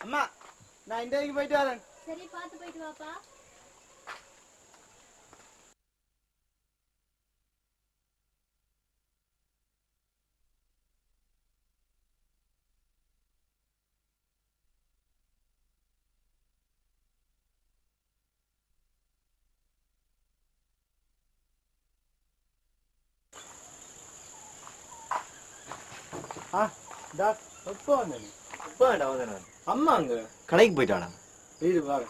அம்மா நான் இன்டர்வியூக்கு போயிட்டு வரேன். சரி பார்த்து போயிட்டு வாப்பா. எப்போ வந்தேன்? இப்போ வந்தேன். அம்மா அங்க கடைக்கு போயிட்டானா? வீடு வாங்க.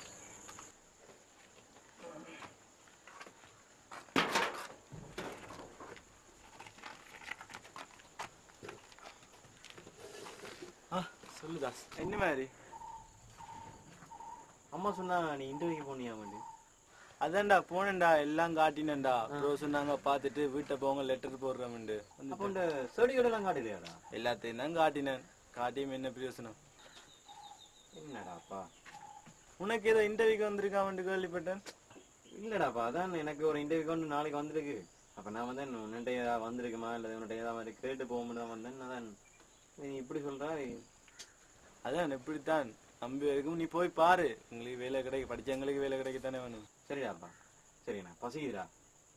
சொல்லு தாஸ். என்ன மாதிரி? அம்மா சொன்னா நீ இன்டர்வியூக்கு போனியா வந்து? அதான்டா போனேன்டா, எல்லாம் காட்டினேன்டா. அப்புறம் சொன்னாங்க பார்த்துட்டு வீட்டை போங்க லெட்டர் போடுறோம்ண்டு. அப்போ இந்த சர்டிஃபிகேட் எல்லாம் காட்டலையாடா? எல்லாத்தையும் தான் காட்டினேன். காட்டியும் என்ன பிரயோசனம்? என்னடாப்பா உனக்கு ஏதோ இன்டர்வியூக்கு வந்திருக்காமட்டு கேள்விப்பட்டேன். இல்லடாப்பா, அதான் எனக்கு ஒரு இன்டர்வியூக்கு வந்து நாளைக்கு வந்திருக்கு. அப்ப நான் வந்தேன் உன்னிட்ட ஏதாவது வந்திருக்குமா இல்லை உன்னிட்ட ஏதாவது மாதிரி கேட்டு போகும்போது தான் வந்தேன். அதான் நீ இப்படி சொல்றா. அதான் எப்படித்தான் நம்பி வரைக்கும் நீ போய் பாரு. உங்களுக்கு வேலை கிடைக்க படிச்சவங்களுக்கு வேலை கிடைக்கத்தானே வேணும். சரிடாப்பா, சரிண்ணா பசிக்குதுடா,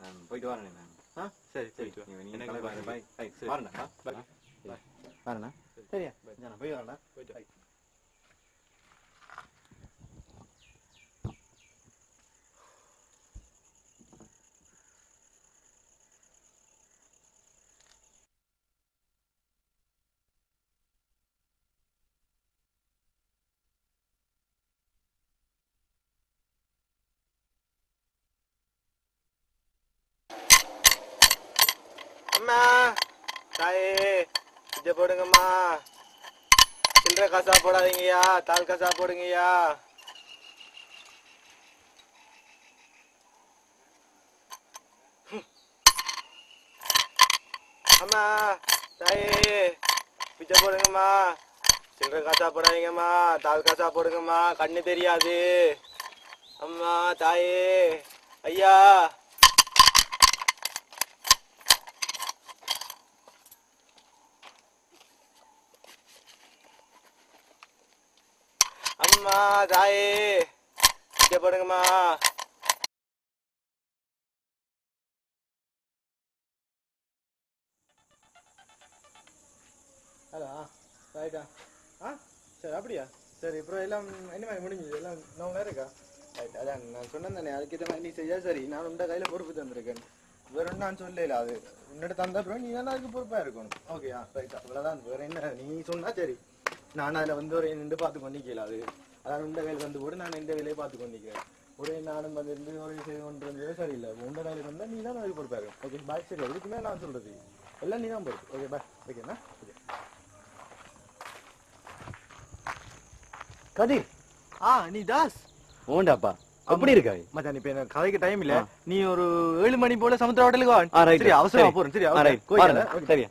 நான் போயிட்டு வரேன் நான். சரி சரி எனக்கு பாய் பாய் சரி. வரேன்டா வரேண்ணா. சரியா நான் போய் வரேன்டா. போயிட்டு அம்மா தாயே இதை போடுங்கம்மா. சில்லற காசா போடாதீங்கய்யா, தால் காசா போடுங்கய்யா. அம்மா தாயே பிச்சை போடுங்கம்மா. சில்லற காசா போடாதீங்கம்மா, தால் காசா போடுங்கம்மா. கண்ணு தெரியாது. அம்மா தாயே ஐயா. அம்மா தாயே பிச்சை போடுங்கம்மா. ஹலோ ரைட்டா. சரி அப்படியா? சரி அப்புறம் எல்லாம் என்ன மாதிரி முடிஞ்சுது? எல்லாம் நான் இருக்கா? ரைட். அதான் நான் சொன்னேன் தானே, அதுக்கிட்ட மாதிரி நீ செய்யா. சரி நான் உண்ட கையில் பொறுப்பு தந்திருக்கேன். வேற ஒன்றும் நான் சொல்லல. அது உன்னிட்ட தந்த அப்புறம் நீ தான் அதுக்கு பொறுப்பாக இருக்கணும். ஓகேயா? ரைட்டா, இவ்வளோதான். வேற என்ன நீ சொன்னா சரி. நான் அதில் வந்து ஒரு நின்று பார்த்து கொண்டிக்கல. அது அதான் உண்ட கையில் வந்து கூட நான் இந்த வேலையை பார்த்து கொண்டிக்கிறேன். ஒரே நானும் வந்து ஒரு செய்து கொண்டு சரியில்லை. உண்ட கையில் வந்தால் நீ தான் அதுக்கு பொறுப்பாக இருக்கும். Okay bye. சரி இதுக்குமே நான் சொல்றது எல்லாம் நீ தான் பொறுப்பு. Okay bye. ஓகேண்ணா. ஓகே கதிர். நீ தாஸ் ஓண்டாப்பா அப்படி இருக்கா? மச்சான் இப்ப எனக்கு கதைக்கு டைம் இல்ல. நீ ஒரு 7 மணி போல சமுத்திர ஹோட்டலுக்கு வா. ரைட். சரி அவசரமா போறேன். சரி ரைட். சரியா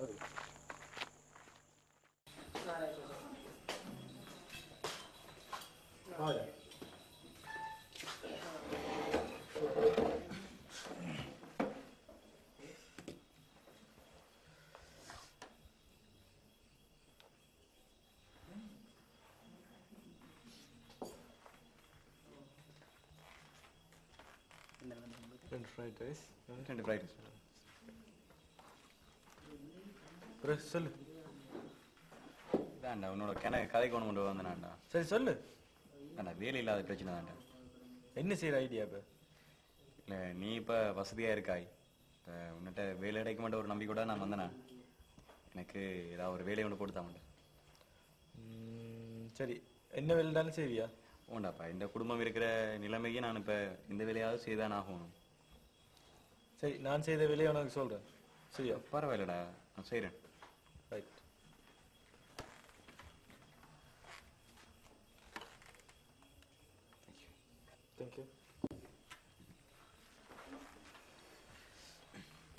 ரெண்டு ஃப்ரைட் ரைஸ். 2 fried rice. சொல்லு. இதாண்டா உன்னோட கதைக்கு ஒன்று கொண்டு வந்தேனாண்டா. சரி சொல்லு. ஏண்டா வேலை இல்லாத பிரச்சனை தான்டா. என்ன செய்யற ஐடியா இப்ப? இல்லை நீ இப்போ வசதியாக இருக்காய். இப்போ உன்னிட்ட வேலை கிடைக்க மாட்டேன் ஒரு நம்பிக்கை கூட நான் வந்தேனா. எனக்கு ஏதாவது ஒரு வேலையை ஒன்று போட்டு தான் மாட்டேன். சரி என்ன வேலைனாலும் செய்வியா? ஓண்டாப்பா இந்த குடும்பம் இருக்கிற நிலைமைக்கு நான் இப்போ இந்த வேலையாவது செய்தான் ஆகணும். சரி நான் செய்த வேலையை உனக்கு சொல்றேன். சரியா? பரவாயில்லடா நான் செய்கிறேன். ரைட். தேங்க்யூ.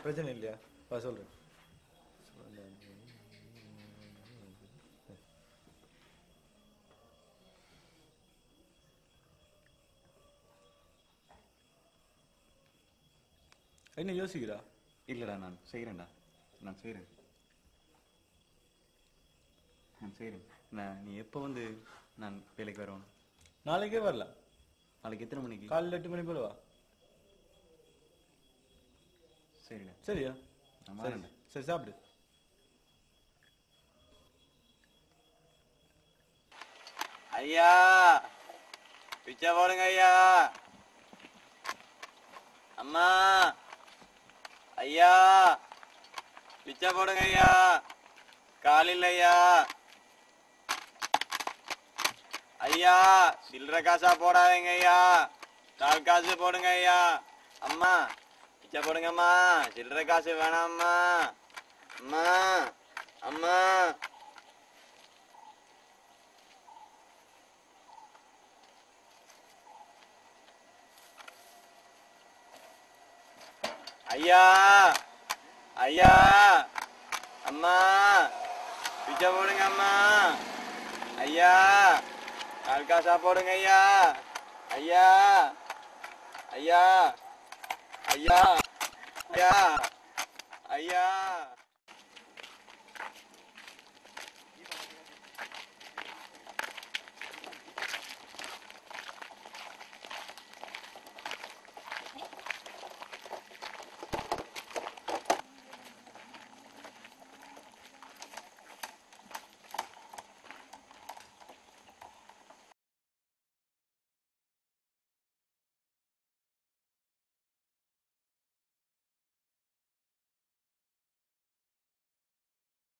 பிரச்சனை இல்லையா? வா சொல்றேன். என்ன யோசிக்கிறா? இல்லைடா நான் செய்கிறேன்டா, நான் செய்கிறேன். சரி நீ எப்போ வந்து நான் வேலைக்கு வரணும்? நாளைக்கே வரலாம். நாளைக்கு எத்தனை மணிக்கு? காலையில் 8 மணி போல வா. சரிண்ணே. சரியா? நான் சரி வரேன்ண்ணே. சரி, சாப்பிடு. ஐயா பிச்சை போடுங்க ஐயா. அம்மா ஐயா பிச்சை போடுங்க ஐயா. காலில் ஐயா. ஐயா சில்லற காசா போடாதீங்க ஐயா, கால் காசு போடுங்க ஐயா. அம்மா பிச்சை போடுங்கம்மா, சில்லற காசு வேணாம்மா. அம்மா அம்மா. ஐயா ஐயா அம்மா பிச்சை போடுங்க அம்மா. ஐயா கால் காசா போடுங்க ஐயா. ஐயா ஐயா ஐயா ஐயா ஐயா.